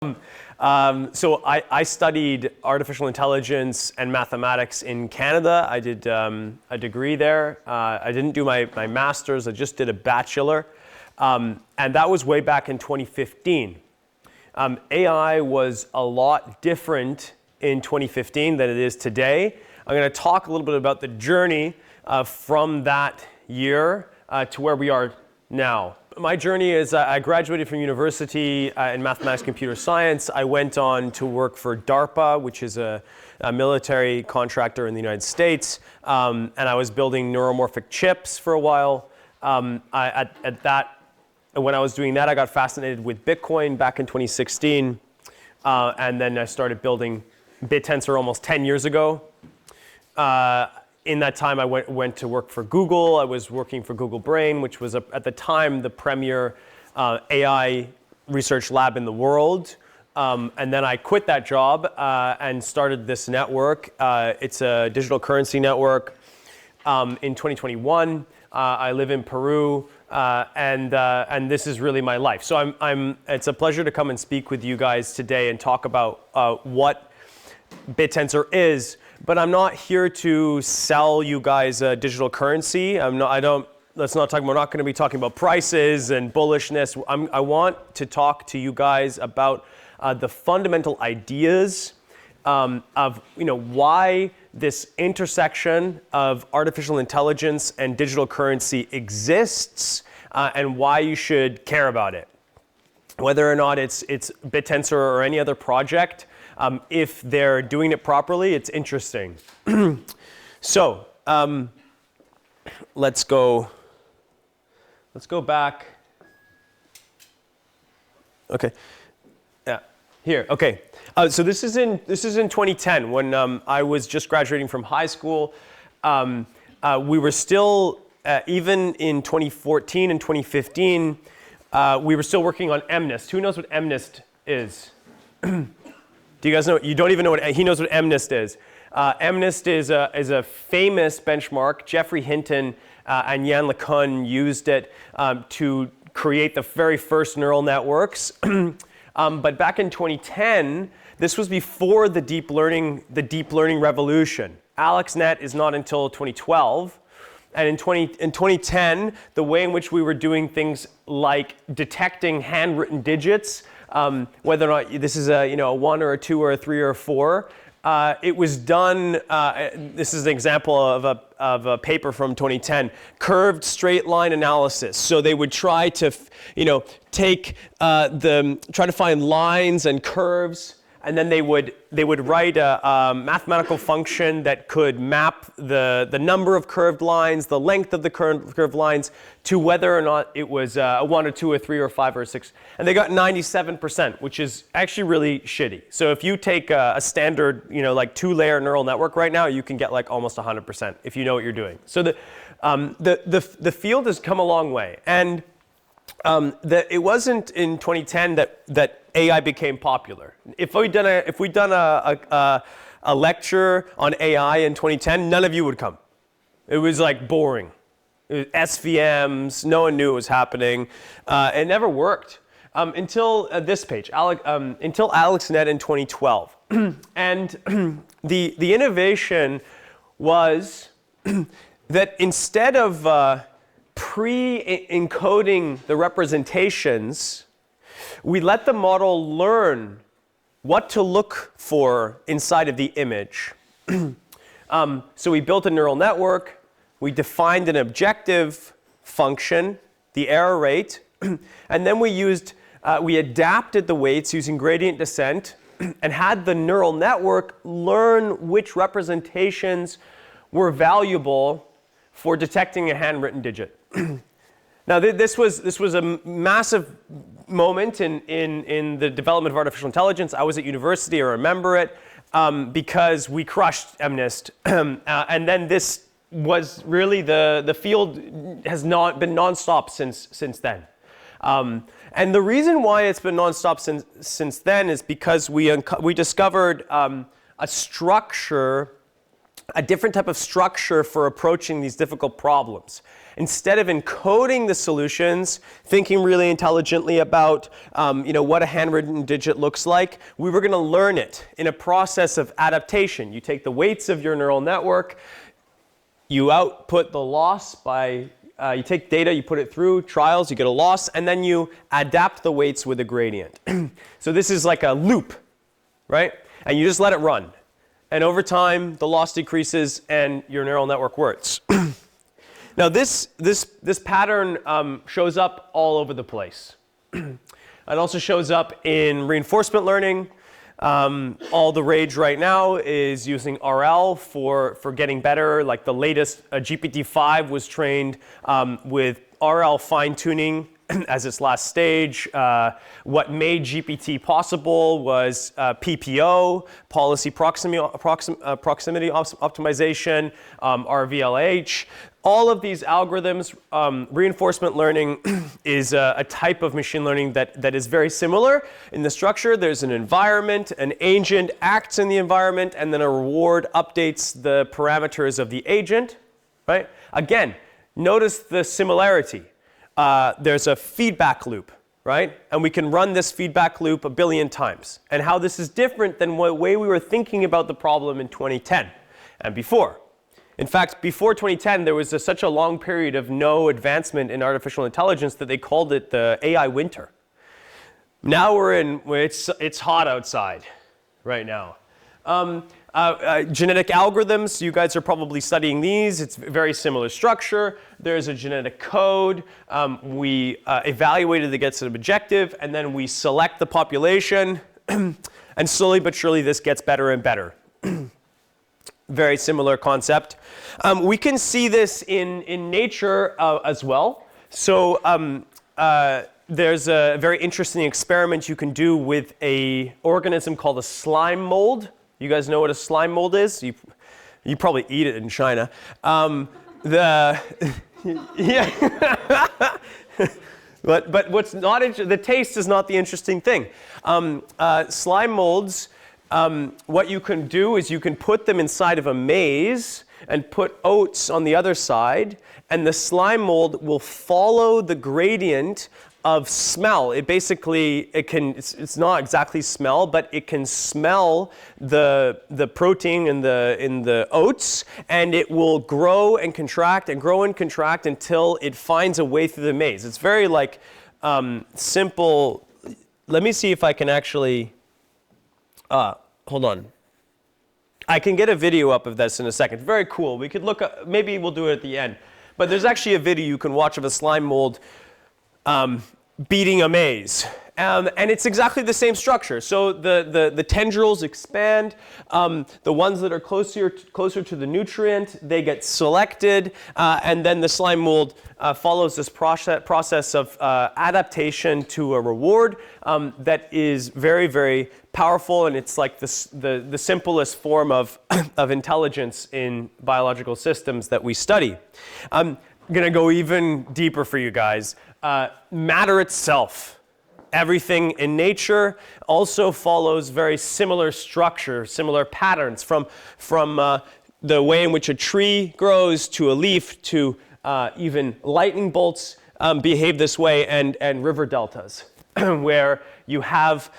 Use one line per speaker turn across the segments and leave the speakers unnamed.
So I studied artificial intelligence and mathematics in Canada. I did a degree there. I didn't do my master's. I just did a bachelor. And that was way back in 2015. AI was a lot different in 2015 than it is today. I'm going to talk a little bit about the journey from that year to where we are now. My journey is I graduated from university in mathematics computer science. I went on to work for DARPA, which is a military contractor in the United States. And I was building neuromorphic chips for a while. When I was doing that, I got fascinated with Bitcoin back in 2016. And then I started building Bittensor almost 10 years ago. In that time, I went to work for Google. I was working for Google Brain, which was at the time the premier AI research lab in the world. And then I quit that job and started this network. It's a digital currency network. In 2021, I live in Peru, and this is really my life. So it's a pleasure to come and speak with you guys today and talk about what Bittensor is. But I'm not here to sell you guys a digital currency. We're not going to be talking about prices and bullishness. I want to talk to you guys about the fundamental ideas of why this intersection of artificial intelligence and digital currency exists and why you should care about it. Whether or not it's Bittensor or any other project, if they're doing it properly, it's interesting. So let's go back. Okay, yeah, here. Okay, so this is in 2010 when I was just graduating from high school. We were still even in 2014 and 2015. We were still working on MNIST. Who knows what MNIST is? Do you guys know? You don't even know what he knows what MNIST is. MNIST is a famous benchmark. Geoffrey Hinton and Yann LeCun used it to create the very first neural networks. But back in 2010, this was before the deep learning revolution. AlexNet is not until 2012. And in 2010, the way in which we were doing things like detecting handwritten digits, whether or not this is a 1 or a 2 or a 3 or a 4, it was done. This is an example of a paper from 2010, curved straight line analysis. So they would try to try to find lines and curves. And then they would write a mathematical function that could map the number of curved lines, the length of the curved lines, to whether or not it was a 1 or 2 or 3 or 5 or 6. And they got 97%, which is actually really shitty. So if you take a standard, like 2-layer neural network right now, you can get like almost 100% if you know what you're doing. So the field has come a long way. And it wasn't in 2010 that AI became popular. If we'd done a lecture on AI in 2010, none of you would come. It was like boring. It was SVMs. No one knew it was happening. It never worked until this page. Until AlexNet in 2012, and the innovation was that instead of pre-encoding the representations, we let the model learn what to look for inside of the image. So we built a neural network, we defined an objective function, the error rate, and then we adapted the weights using gradient descent and had the neural network learn which representations were valuable for detecting a handwritten digit. Now, this was a massive moment in the development of artificial intelligence. I was at university, I remember it, because we crushed MNIST. And then this was really, the field has not been nonstop since then. And the reason why it's been nonstop since then is because we discovered a structure a different type of structure for approaching these difficult problems. Instead of encoding the solutions, thinking really intelligently about what a handwritten digit looks like, we were going to learn it in a process of adaptation. You take the weights of your neural network, you output the loss by, you take data, you put it through trials, you get a loss, and then you adapt the weights with a gradient. So this is like a loop, right? And you just let it run. And over time, the loss decreases and your neural network works. Now this pattern shows up all over the place. It also shows up in reinforcement learning. All the rage right now is using RL for getting better. Like the latest GPT-5 was trained with RL fine-tuning as its last stage. What made GPT possible was PPO, policy proximity optimization, RVLH. All of these algorithms, reinforcement learning is a type of machine learning that is very similar in the structure. There's an environment, an agent acts in the environment, and then a reward updates the parameters of the agent, right? Again, notice the similarity. There's a feedback loop, right? And we can run this feedback loop a billion times. And how this is different than the way we were thinking about the problem in 2010 and before. In fact, before 2010, there was such a long period of no advancement in artificial intelligence that they called it the AI winter. Now it's hot outside right now. Genetic algorithms, you guys are probably studying these. It's very similar structure. There's a genetic code. We evaluate it against an objective, and then we select the population. And slowly but surely, this gets better and better. Very similar concept. We can see this in nature as well. So there's a very interesting experiment you can do with an organism called a slime mold. You guys know what a slime mold is? You probably eat it in China. Yeah. But what's not the taste is not the interesting thing. Slime molds. What you can do is you can put them inside of a maze and put oats on the other side, and the slime mold will follow the gradient of smell. It's not exactly smell, but it can smell the protein in the oats, and it will grow and contract until it finds a way through the maze. It's very simple. Let me see if I can actually. Hold on. I can get a video up of this in a second. Very cool. We could look up, maybe we'll do it at the end. But there's actually a video you can watch of a slime mold beating a maze. And it's exactly the same structure. So the tendrils expand. The ones that are closer to the nutrient, they get selected. And then the slime mold follows this process of adaptation to a reward that is very, very powerful. And it's like the simplest form of intelligence in biological systems that we study. I'm going to go even deeper for you guys. Matter itself. Everything in nature also follows very similar structure, similar patterns from the way in which a tree grows to a leaf to even lightning bolts behave this way, and river deltas, where you have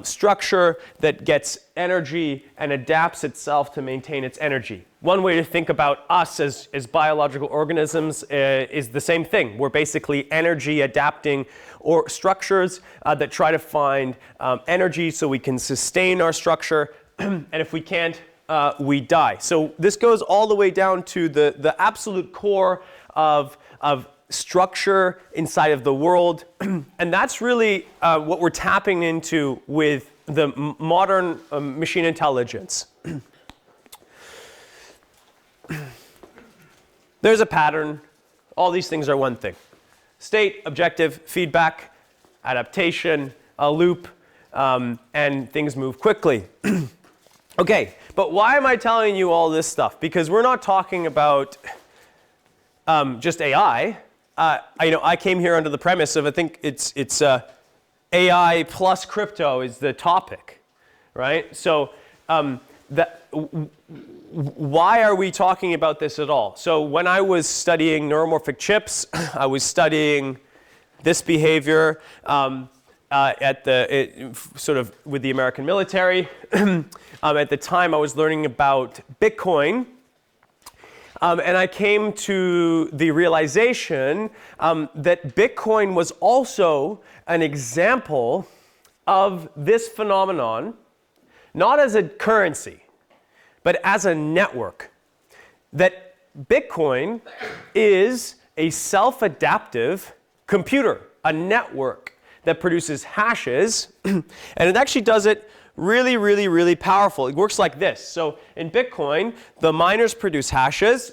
structure that gets energy and adapts itself to maintain its energy. One way to think about us as biological organisms is the same thing. We're basically energy adapting or structures that try to find energy so we can sustain our structure, and if we can't, we die. So this goes all the way down to the absolute core of structure inside of the world, and that's really what we're tapping into with the modern machine intelligence. There's a pattern. All these things are one thing. State, objective, feedback, adaptation, a loop, and things move quickly. Okay, but why am I telling you all this stuff? Because we're not talking about just AI. I came here under the premise of, I think it's AI plus crypto is the topic, right? So why are we talking about this at all? So when I was studying neuromorphic chips, I was studying this behavior sort of with the American military. At the time, I was learning about Bitcoin. And I came to the realization that Bitcoin was also an example of this phenomenon, not as a currency, but as a network. That Bitcoin is a self-adaptive computer, a network that produces hashes, and it actually does it really, really, really powerful. It works like this. So in Bitcoin, the miners produce hashes,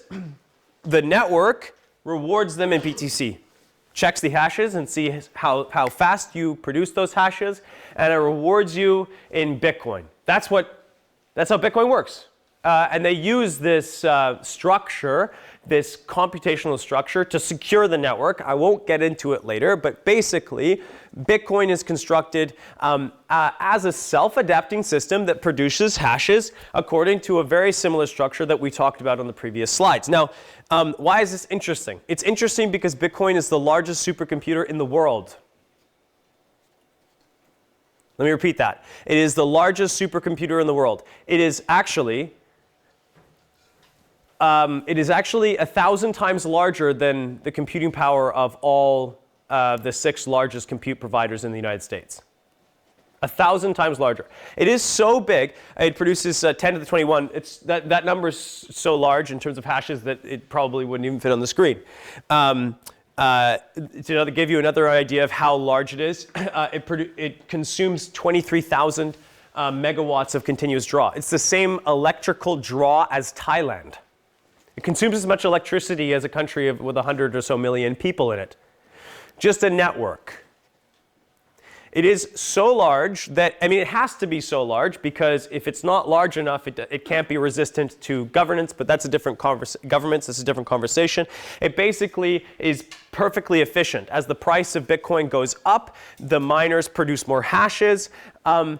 the network rewards them in BTC, checks the hashes and sees how fast you produce those hashes, and it rewards you in Bitcoin. That's how Bitcoin works. And they use this structure, this computational structure, to secure the network. I won't get into it later, but basically, Bitcoin is constructed as a self-adapting system that produces hashes according to a very similar structure that we talked about on the previous slides. Now, why is this interesting? It's interesting because Bitcoin is the largest supercomputer in the world. Let me repeat that. It is the largest supercomputer in the world. It is actually 1,000 times larger than the computing power of all the 6 largest compute providers in the United States. 1,000 times larger. It is so big, it produces 10 to the 21. That number is so large in terms of hashes that it probably wouldn't even fit on the screen. To give you another idea of how large it is, it consumes 23,000 megawatts of continuous draw. It's the same electrical draw as Thailand. It consumes as much electricity as a country with 100 or so million people in it. Just a network. It is so large that, it has to be so large because if it's not large enough, it can't be resistant to governance, but that's a different conversation. It basically is perfectly efficient. As the price of Bitcoin goes up, the miners produce more hashes, and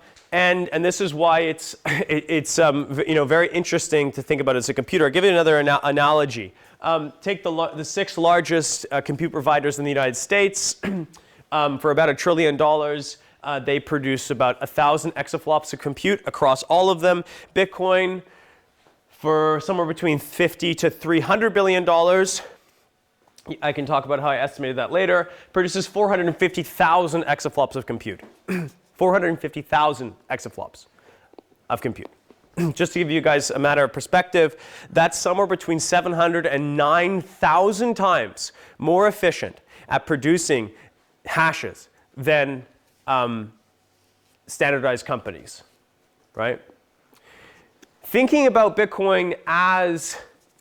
this is why it's very interesting to think about it as a computer. I'll give you another analogy. Take the 6 largest compute providers in the United States. For about $1 trillion, they produce about 1,000 exaflops of compute across all of them. Bitcoin, for somewhere between $50 to $300 billion, I can talk about how I estimated that later, produces 450,000 exaflops of compute. 450,000 exaflops of compute. Just to give you guys a matter of perspective, that's somewhere between 700 and 9,000 times more efficient at producing hashes than standardized companies, right? Thinking about Bitcoin as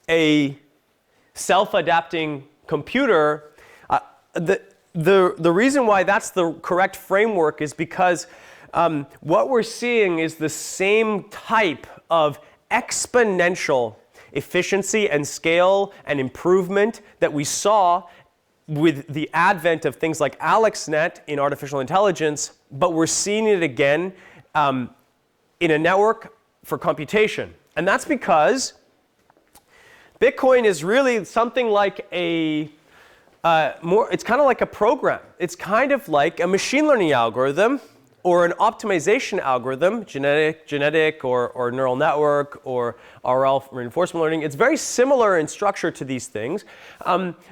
a self-adapting computer, the reason why that's the correct framework is because what we're seeing is the same type of exponential efficiency and scale and improvement that we saw with the advent of things like AlexNet in artificial intelligence, but we're seeing it again in a network for computation. And that's because Bitcoin is really something like it's kind of like a program. It's kind of like a machine learning algorithm or an optimization algorithm, genetic or neural network or RL, reinforcement learning. It's very similar in structure to these things,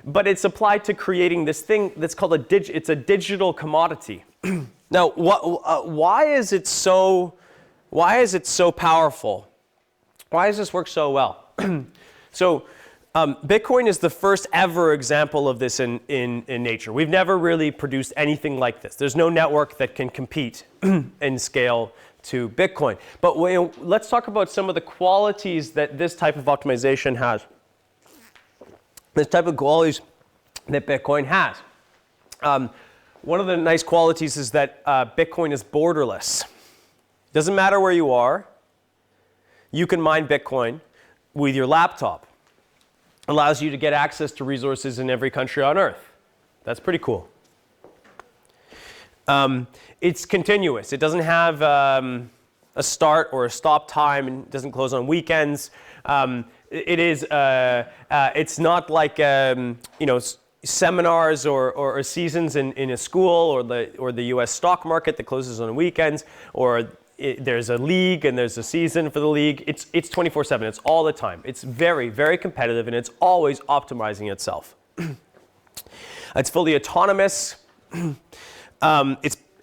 but it's applied to creating this thing that's called it's a digital commodity. Now, why is it so powerful? Why does this work so well? Bitcoin is the first ever example of this in nature. We've never really produced anything like this. There's no network that can compete and scale to Bitcoin. But let's talk about some of the qualities that this type of optimization has. This type of qualities that Bitcoin has. One of the nice qualities is that Bitcoin is borderless. Doesn't matter where you are, you can mine Bitcoin with your laptop. Allows you to get access to resources in every country on Earth. That's pretty cool. It's continuous. It doesn't have a start or a stop time and doesn't close on weekends. It's not like seminars or seasons in a school or the U.S. stock market that closes on weekends, or there's a league and there's a season for the league. It's 24/7. It's all the time. It's very, very competitive, and it's always optimizing itself. It's fully autonomous.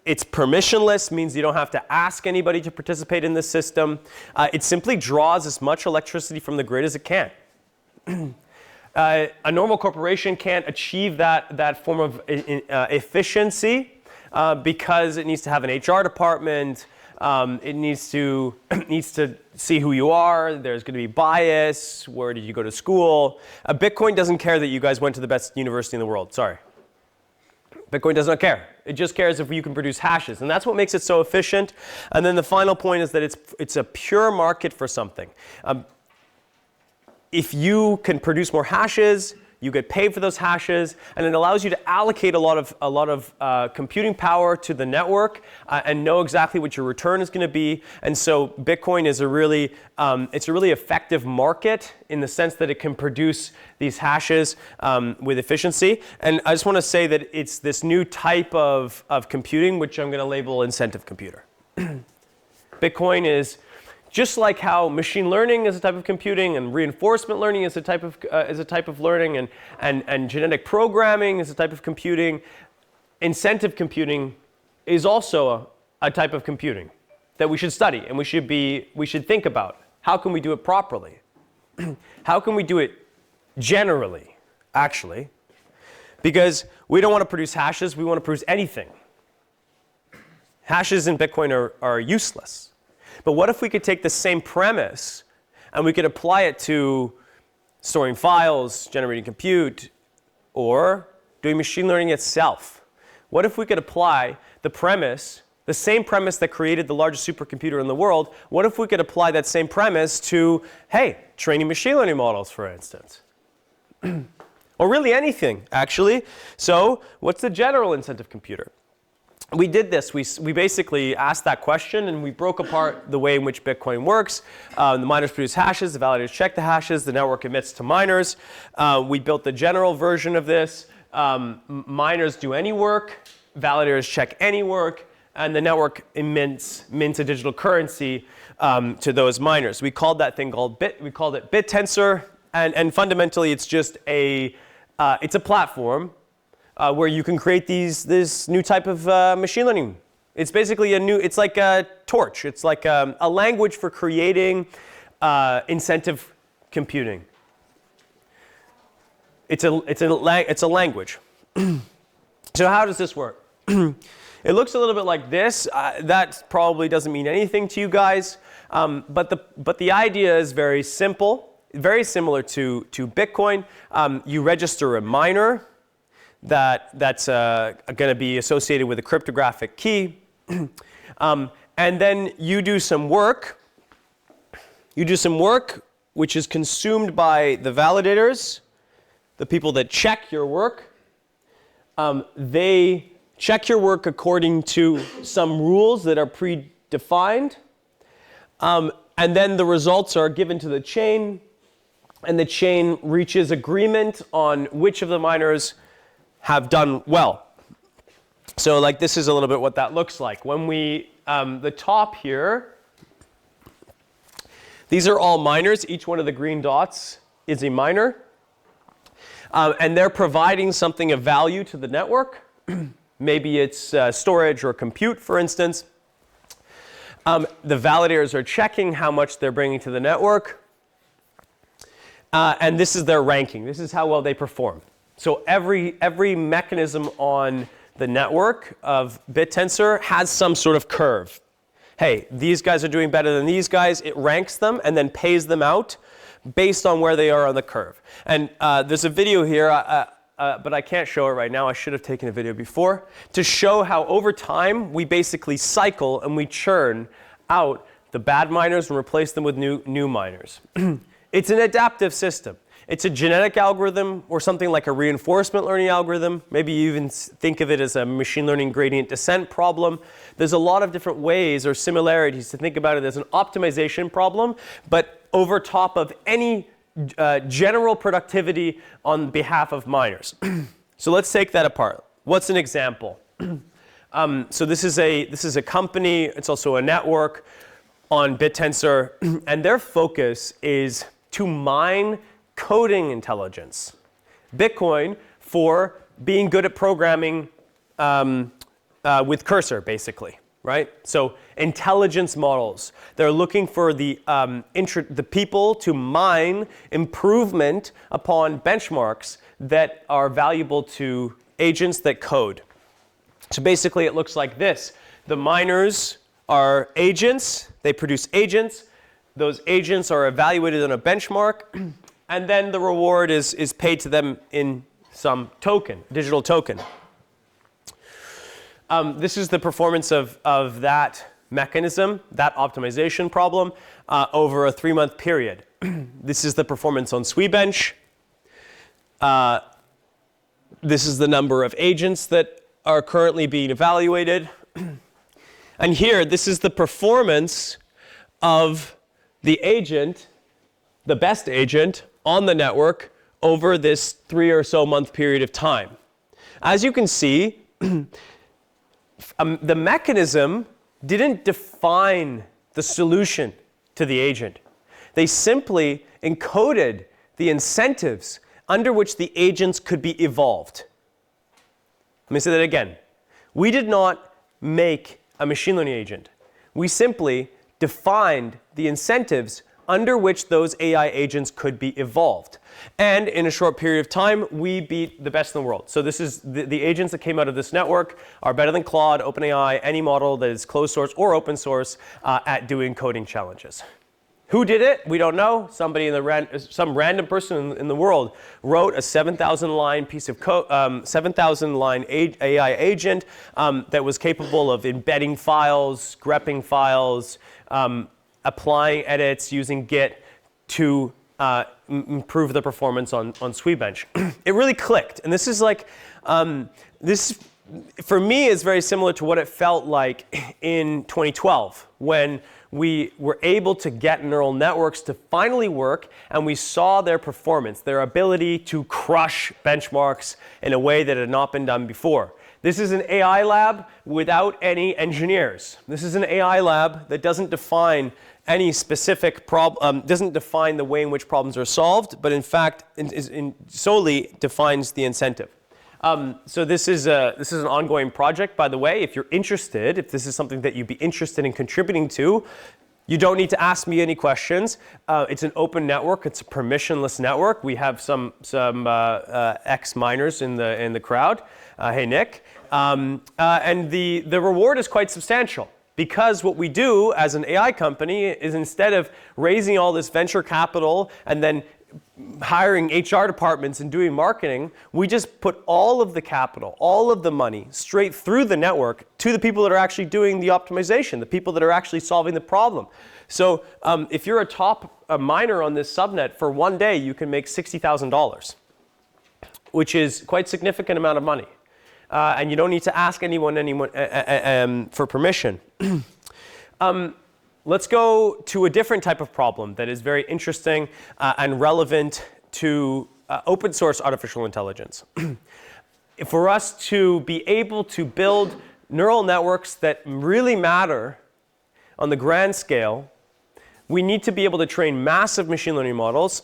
It's permissionless, means you don't have to ask anybody to participate in this system. It simply draws as much electricity from the grid as it can. A normal corporation can't achieve that form of efficiency because it needs to have an HR department. It needs to see who you are. There's going to be bias. Where did you go to school? Bitcoin doesn't care that you guys went to the best university in the world. Sorry. Bitcoin does not care. It just cares if you can produce hashes. And that's what makes it so efficient. And then the final point is that it's a pure market for something. If you can produce more hashes, you get paid for those hashes, and it allows you to allocate a lot of computing power to the network and know exactly what your return is going to be. And so Bitcoin is it's a really effective market in the sense that it can produce these hashes with efficiency. And I just want to say that it's this new type of computing, which I'm going to label incentive computer. Bitcoin is just like how machine learning is a type of computing, and reinforcement learning is a type of learning, and genetic programming is a type of computing. Incentive computing is also a type of computing that we should study and we should think about. How can we do it properly? How can we do it generally, actually? Because we don't want to produce hashes, we want to produce anything. Hashes in Bitcoin are useless. But what if we could take the same premise and we could apply it to storing files, generating compute, or doing machine learning itself? What if we could apply the same premise that created the largest supercomputer in the world, what if we could apply that same premise to, hey, training machine learning models, for instance? Or really anything, actually. So what's the general incentive computer? We did this. We basically asked that question, and we broke apart the way in which Bitcoin works. The miners produce hashes, the validators check the hashes, the network emits to miners. We built the general version of this. Miners do any work, validators check any work, and the network mints a digital currency to those miners. We called that thing we called it Bittensor, and fundamentally it's just it's a platform where you can create this new type of machine learning. It's basically it's like a torch. It's like a language for creating incentive computing. It's a language. So how does this work? It looks a little bit like this. That probably doesn't mean anything to you guys, but the idea is very simple, very similar to Bitcoin. You register a miner. That's going to be associated with a cryptographic key. And then you do some work. You do some work which is consumed by the validators, the people that check your work. They check your work according to some rules that are predefined. And then the results are given to the chain, and the chain reaches agreement on which of the miners have done well. So like this is a little bit what that looks like. When the top here, these are all miners. Each one of the green dots is a miner. And they're providing something of value to the network. Maybe it's storage or compute, for instance. The validators are checking how much they're bringing to the network. And this is their ranking. This is how well they perform. So every mechanism on the network of Bittensor has some sort of curve. Hey, these guys are doing better than these guys. It ranks them and then pays them out based on where they are on the curve. And there's a video here, but I can't show it right now. I should have taken a video before to show how over time we basically cycle and we churn out the bad miners and replace them with new miners. It's an adaptive system. It's a genetic algorithm or something like a reinforcement learning algorithm. Maybe you even think of it as a machine learning gradient descent problem. There's a lot of different ways or similarities to think about it as an optimization problem, but over top of any general productivity on behalf of miners. So let's take that apart. What's an example? So this is a company. It's also a network on Bittensor, and their focus is to mine coding intelligence. Bitcoin for being good at programming with cursor, basically, right? So intelligence models. They're looking for the people to mine improvement upon benchmarks that are valuable to agents that code. So basically it looks like this. The miners are agents. They produce agents. Those agents are evaluated on a benchmark, and then the reward is paid to them in some token, digital token. This is the performance of that mechanism, that optimization problem, over a 3-month period. This is the performance on Swebench. This is the number of agents that are currently being evaluated. And here, this is the performance of the agent, the best agent, on the network over this 3 or so month period of time. As you can see, the mechanism didn't define the solution to the agent. They simply encoded the incentives under which the agents could be evolved. Let me say that again. We did not make a machine learning agent. We simply defined the incentives under which those AI agents could be evolved. And in a short period of time, we beat the best in the world. So this is the agents that came out of this network are better than Claude, OpenAI, any model that is closed source or open source at doing coding challenges. Who did it? We don't know. Somebody some random person in the world wrote a 7,000-line piece of code, 7,000-line AI agent that was capable of embedding files, grepping files, applying edits using Git to improve the performance on Swebench. It really clicked, and this is like this. For me, is very similar to what it felt like in 2012 when we were able to get neural networks to finally work, and we saw their performance, their ability to crush benchmarks in a way that had not been done before. This is an AI lab without any engineers. This is an AI lab that doesn't define any specific problem, doesn't define the way in which problems are solved, but in fact solely defines the incentive. So this is an ongoing project, by the way. If you're interested, if this is something that you'd be interested in contributing to, you don't need to ask me any questions. It's an open network. It's a permissionless network. We have some ex-miners in the crowd. Hey, Nick. And the reward is quite substantial. Because what we do as an AI company is, instead of raising all this venture capital and then hiring HR departments and doing marketing, we just put all of the capital, all of the money straight through the network to the people that are actually doing the optimization, the people that are actually solving the problem. So if you're a miner on this subnet, for one day you can make $60,000, which is quite a significant amount of money. And you don't need to ask anyone for permission. Let's go to a different type of problem that is very interesting and relevant to open source artificial intelligence. For us to be able to build neural networks that really matter on the grand scale, we need to be able to train massive machine learning models.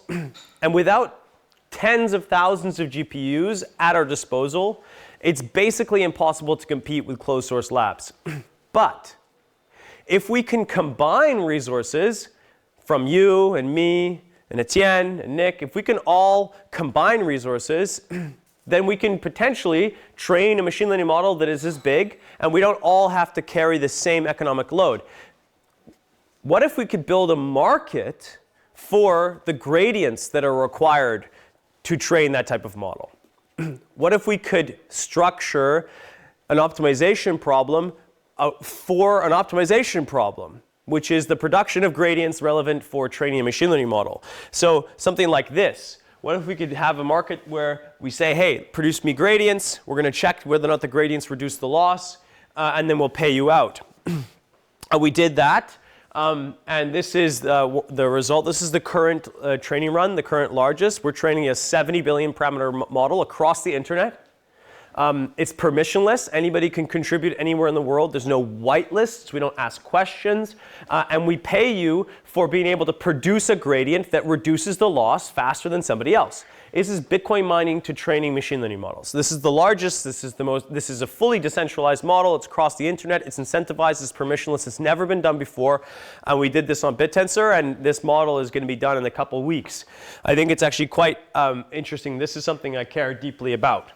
And without tens of thousands of GPUs at our disposal, it's basically impossible to compete with closed source labs. But if we can combine resources from you and me and Etienne and Nick, if we can all combine resources, then we can potentially train a machine learning model that is as big, and we don't all have to carry the same economic load. What if we could build a market for the gradients that are required to train that type of model? What if we could structure an optimization problem for an optimization problem, which is the production of gradients relevant for training a machine learning model? So something like this, What if we could have a market where we say, hey, produce me gradients. We're going to check whether or not the gradients reduce the loss, and then we'll pay you out. We did that. And this is the result. This is the current training run, the current largest. We're training a 70 billion parameter model across the internet. It's permissionless. Anybody can contribute anywhere in the world. There's no whitelists. We don't ask questions. And we pay you for being able to produce a gradient that reduces the loss faster than somebody else. This is Bitcoin mining to training machine learning models. This is the largest. This is a fully decentralized model. It's across the internet. It's incentivized. It's permissionless. It's never been done before. And we did this on Bittensor, and this model is going to be done in a couple weeks. I think it's actually quite interesting. This is something I care deeply about.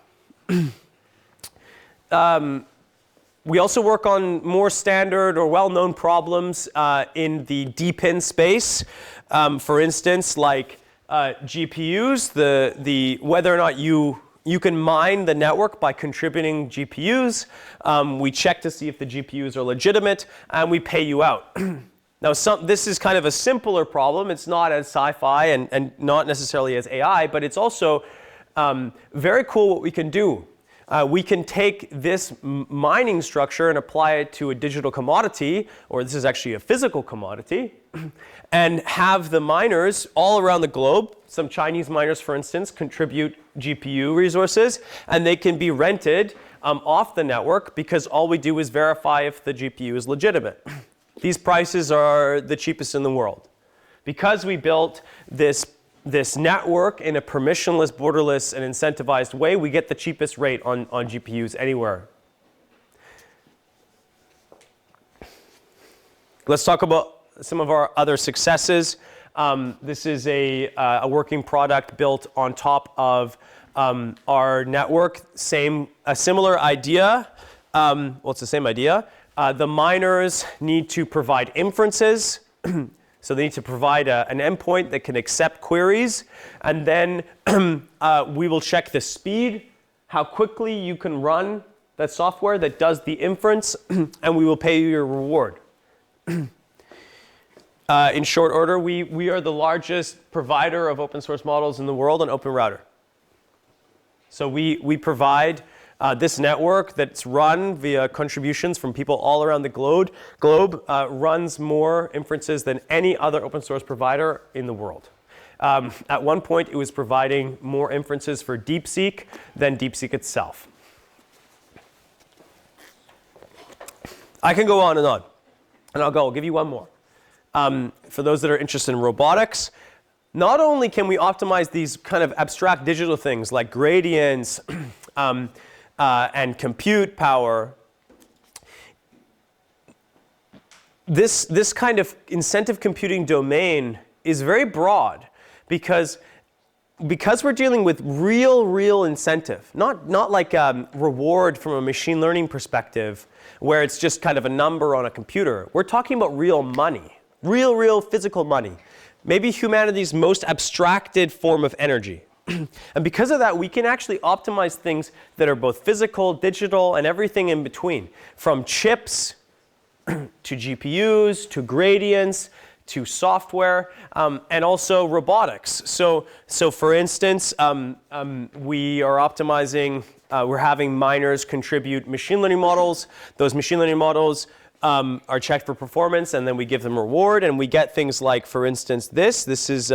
We also work on more standard or well-known problems in the DPIN space. For instance, like GPUs, whether or not you can mine the network by contributing GPUs. We check to see if the GPUs are legitimate, and we pay you out. Now, this is kind of a simpler problem. It's not as sci-fi and not necessarily as AI, but it's also very cool what we can do. We can take this mining structure and apply it to a digital commodity, or this is actually a physical commodity, and have the miners all around the globe, some Chinese miners, for instance, contribute GPU resources, and they can be rented off the network because all we do is verify if the GPU is legitimate. These prices are the cheapest in the world. Because we built this network in a permissionless, borderless, and incentivized way, we get the cheapest rate on GPUs anywhere. Let's talk about some of our other successes. This is a working product built on top of our network. A similar idea. Well, it's the same idea. The miners need to provide inferences. So they need to provide an endpoint that can accept queries. And then we will check the speed, how quickly you can run that software that does the inference, and we will pay you your reward. In short order, we are the largest provider of open source models in the world on Open Router. So we provide this network that's run via contributions from people all around the globe runs more inferences than any other open source provider in the world. At one point, it was providing more inferences for DeepSeek than DeepSeek itself. I can go on, and I'll give you one more. For those that are interested in robotics, not only can we optimize these kind of abstract digital things like gradients and compute power, this kind of incentive computing domain is very broad because we're dealing with real incentive, not like reward from a machine learning perspective where it's just kind of a number on a computer. We're talking about real money, real physical money, maybe humanity's most abstracted form of energy. And because of that, we can actually optimize things that are both physical, digital, and everything in between, from chips to GPUs, to gradients, to software, and also robotics. So for instance, we are optimizing, we're having miners contribute machine learning models. Those machine learning models are checked for performance, and then we give them a reward, and we get things like, for instance, this is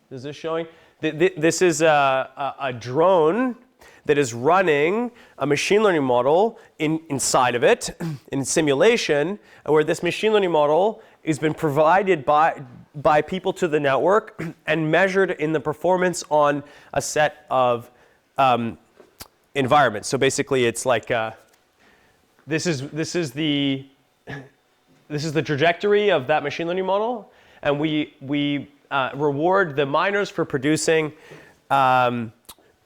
this showing? This is a drone that is running a machine learning model inside of it in simulation, where this machine learning model has been provided by people to the network and measured in the performance on a set of environments. So basically, it's like this is the trajectory of that machine learning model, and we reward the miners for producing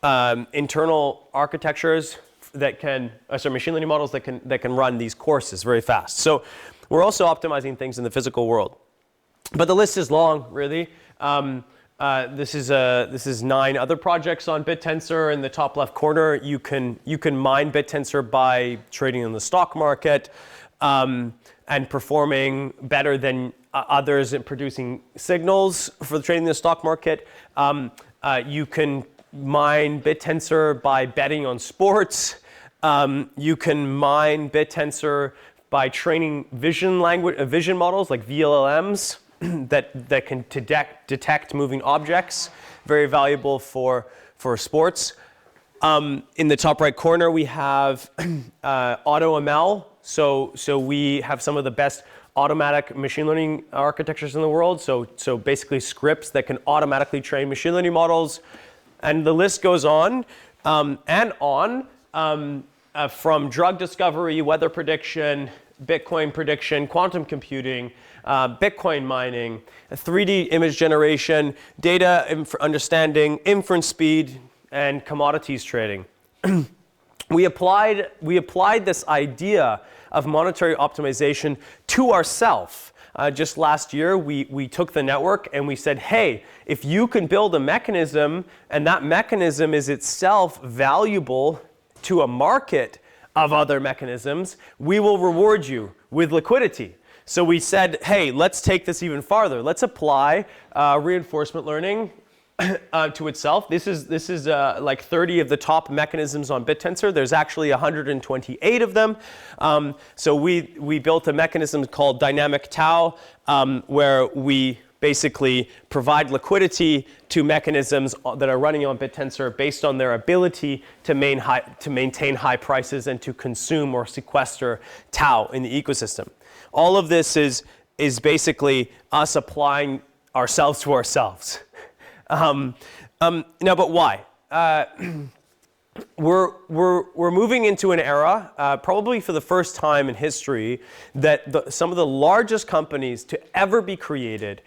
internal architectures that can, machine learning models that can run these courses very fast. So we're also optimizing things in the physical world, but the list is long, really. This is 9 other projects on Bittensor. In the top left corner, you can mine Bittensor by trading in the stock market and performing better than others in producing signals for the trading in the stock market. You can mine Bittensor by betting on sports. You can mine Bittensor by training vision models like VLLMs that can detect moving objects. Very valuable for sports. In the top right corner, we have AutoML. So we have some of the best automatic machine learning architectures in the world. So basically scripts that can automatically train machine learning models. And the list goes on and on. From drug discovery, weather prediction, Bitcoin prediction, quantum computing, Bitcoin mining, 3D image generation, data understanding, inference speed, and commodities trading. We applied this idea of monetary optimization to ourselves. Just last year, we took the network and we said, hey, if you can build a mechanism and that mechanism is itself valuable to a market of other mechanisms, we will reward you with liquidity. So we said, hey, let's take this even farther. Let's apply reinforcement learning to itself. This is like 30 of the top mechanisms on Bittensor. There's actually 128 of them. So we built a mechanism called dynamic tau, where we basically provide liquidity to mechanisms that are running on Bittensor based on their ability to maintain high prices and to consume or sequester tau in the ecosystem. All of this is basically us applying ourselves to ourselves. Now, but why? We're moving into an era, probably for the first time in history, that some of the largest companies to ever be created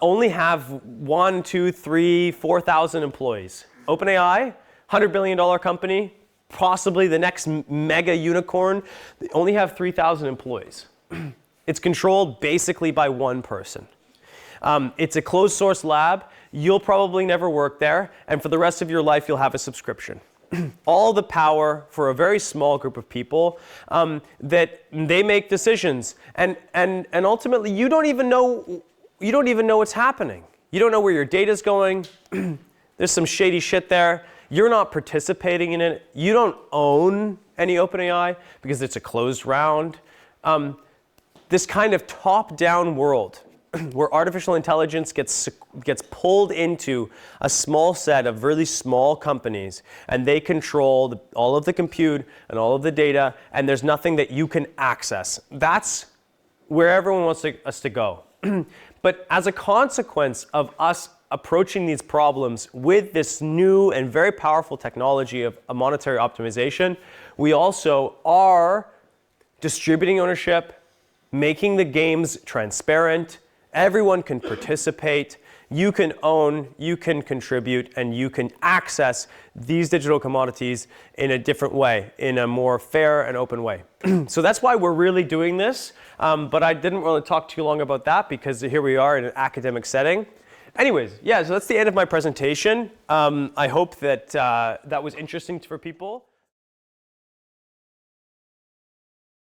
only have 1, 2, 3, 4,000 employees. OpenAI, $100 billion company, possibly the next mega unicorn, they only have 3,000 employees. It's controlled basically by one person. It's a closed source lab. You'll probably never work there, and for the rest of your life, you'll have a subscription. All the power for a very small group of people that they make decisions, and ultimately you don't even know what's happening. You don't know where your data's going. There's some shady shit there. You're not participating in it. You don't own any OpenAI because it's a closed round. This kind of top-down world where artificial intelligence gets pulled into a small set of really small companies, and they control all of the compute and all of the data, and there's nothing that you can access. That's where everyone wants us to go. But as a consequence of us approaching these problems with this new and very powerful technology of a monetary optimization, we also are distributing ownership, making the games transparent. Everyone can participate, you can own, you can contribute, and you can access these digital commodities in a different way, in a more fair and open way. So that's why we're really doing this, but I didn't really talk too long about that because here we are in an academic setting. Anyways, yeah, so that's the end of my presentation. I hope that that was interesting for people.